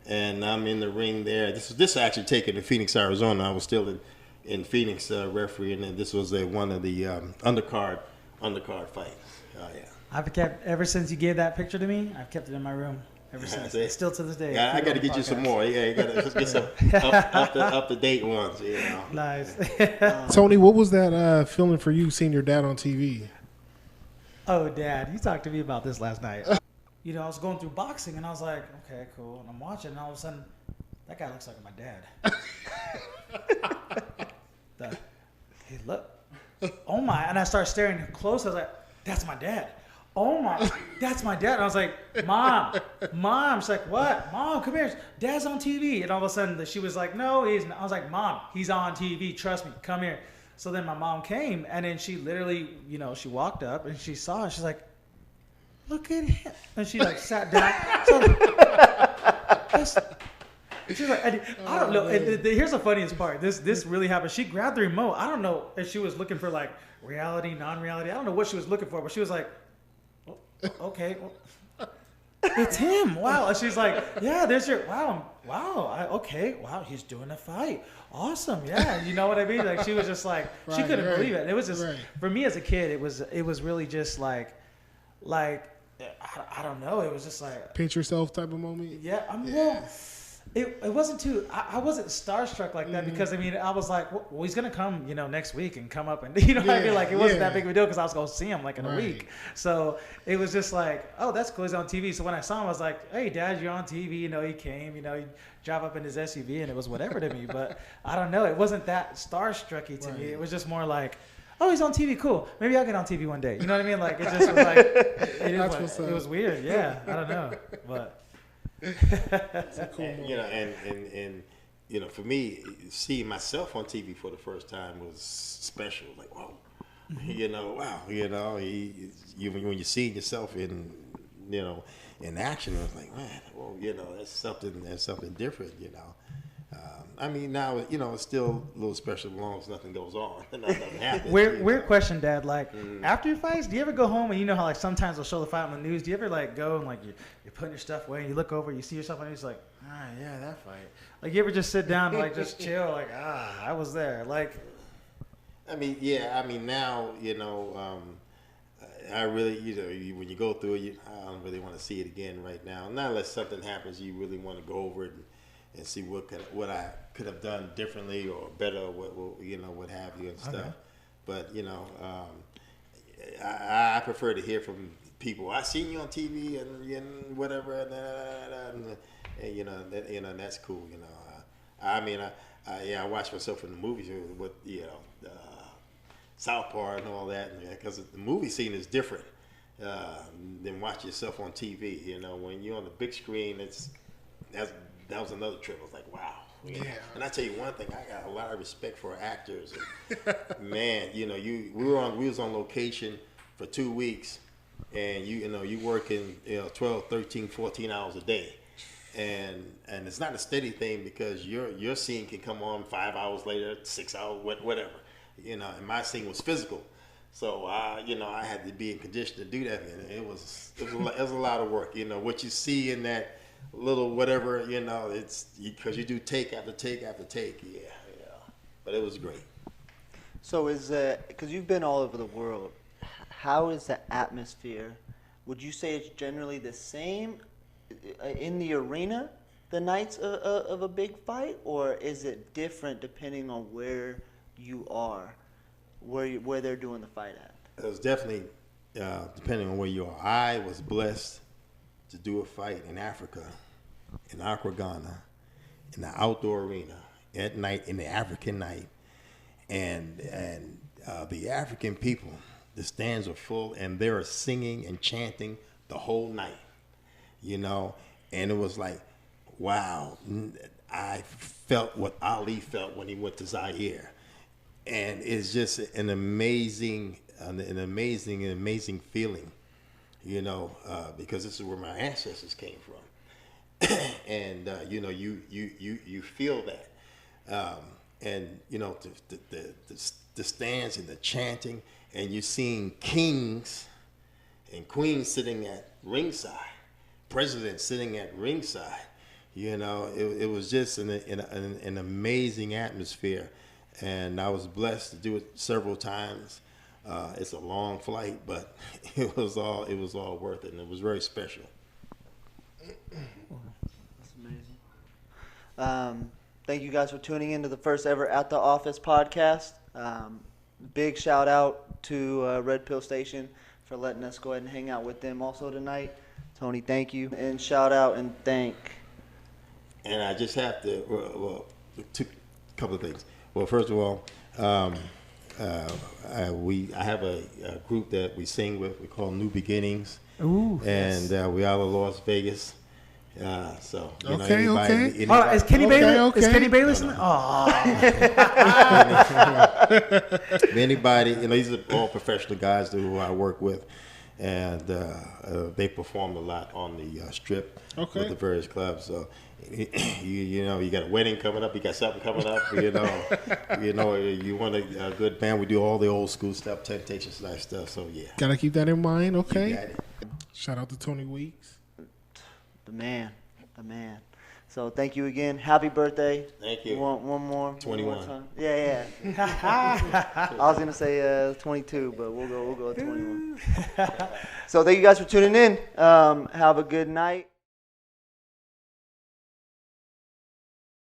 and I'm in the ring there. This actually taken in Phoenix, Arizona. I was still in Phoenix refereeing, and this was one of the undercard fights. Oh yeah. I've kept, ever since you gave that picture to me, I've kept it in my room ever since. Still to this day. Yeah, I got to get you some more. Yeah, you got to get some up to date ones. You know. Nice. Tony, what was that feeling for you seeing your dad on TV? Oh, Dad, you talked to me about this last night. You know, I was going through boxing, and I was like, okay, cool. And I'm watching, and all of a sudden, that guy looks like my dad. Hey, look. Oh, my. And I started staring close. I was like, that's my dad. Oh, my. That's my dad. And I was like, Mom. She's like, what? Mom, come here. Dad's on TV. And all of a sudden, she was like, no, he's not. I was like, Mom, he's on TV. Trust me. Come here. So then my mom came, and then she literally, you know, she walked up, and she saw it. She's like, look at him. And she, like, sat down. So, she's like, I don't know. Here's the funniest part. This really happened. She grabbed the remote. I don't know if she was looking for, like, reality, non-reality. I don't know what she was looking for, but she was like, oh, okay, well, it's him. Wow. And she's like, yeah, there's your, okay, wow, he's doing a fight. Awesome, yeah. You know what I mean? Like, she was just like, she couldn't believe it. It was just, for me as a kid, it was really just like, I don't know. It was just like pinch yourself type of moment. Yeah, well, it wasn't too. I wasn't starstruck like that because I mean I was like, well, he's gonna come, you know, next week and come up and you know what I mean. Like it wasn't that big of a deal because I was gonna see him like in a week. So it was just like, oh, that's cool. He's on TV. So when I saw him, I was like, hey, Dad, you're on TV. You know, he came. You know, he drove up in his SUV and it was whatever to me. But I don't know. It wasn't that starstrucky to me. It was just more like, oh, he's on TV, cool. Maybe I'll get on TV one day. You know what I mean? Like, it just was like, it was weird. Yeah, I don't know. But. It's a cool moment. You know, and you know, for me, seeing myself on TV for the first time was special. Like, whoa, you know, wow, you know, when you see yourself in, you know, in action, I was like, man, well, you know, that's something different, you know. I mean, now, you know, it's still a little special as long as nothing goes on. Nothing happens. Weird question, Dad. Like, after your fights, do you ever go home and you know how, like, sometimes they'll show the fight on the news? Do you ever, like, go and, like, you're putting your stuff away and you look over, you see yourself on the news, like, yeah, that fight. Like, you ever just sit down and, like, just chill, like, I was there. Like, I mean, yeah, I mean, now, you know, I really, you know, when you go through it, I don't really want to see it again right now. Not unless something happens, you really want to go over it and see what I could have done differently or better, what have you and stuff. Okay. But you know, I prefer to hear from people. I seen you on TV and whatever, and you know, that's cool. You know, I mean, I watch myself in the movies with Southpaw and all that, because the movie scene is different. than watch yourself on TV. You know, when you're on the big screen, that was another trip. I was like, wow. You know? Yeah. And I tell you one thing, I got a lot of respect for actors. And, man, you know, we was on location for 2 weeks, and you working 12, 13, 14 hours a day. And it's not a steady thing because your scene can come on 5 hours later, 6 hours, whatever. You know, and my scene was physical. So I had to be in condition to do that, and it was a lot of work. You know, what you see in that little whatever, you know, it's because you do take after take after take. Yeah. But it was great. So because you've been all over the world, how is the atmosphere? Would you say it's generally the same in the arena the nights of a big fight, or is it different depending on where you are, where they're doing the fight at? It was definitely depending on where you are. I was blessed to do a fight in Africa, in Accra, Ghana, in the outdoor arena at night, in the African night, and the African people, the stands are full, and they are singing and chanting the whole night, you know, and it was like, wow, I felt what Ali felt when he went to Zaire, and it's just an amazing feeling. You know, because this is where my ancestors came from, and you feel that, and you know the stands and the chanting, and you're seeing kings and queens sitting at ringside, presidents sitting at ringside. You know, it was just an amazing atmosphere, and I was blessed to do it several times. It's a long flight, but it was all worth it, and it was very special. That's amazing. Thank you guys for tuning in to the first ever At the Office podcast. Big shout out to Red Pill Station for letting us go ahead and hang out with them also tonight. Tony, thank you. And shout out and thank. And I just have to, a couple of things. Well, first of all, I have a group that we sing with. We call New Beginnings. Ooh, and yes. we out of Las Vegas. So you know, Okay. Is Kenny Bayless? Okay. Is Kenny Bayless? No. Oh. Anybody, you know, these are all professional guys who I work with, and they performed a lot on the strip with the various clubs. So you know, you got a wedding coming up, you got something coming up. You want a good band. We do all the old school stuff, Temptation style stuff. So yeah, Gotta keep that in mind. you Okay. got it. Shout out to Tony Weeks. The man. So thank you again. Happy birthday. Thank you. One more. 21. One more time. Yeah. I was gonna say 22, but we'll go 21. So thank you guys for tuning in. Have a good night.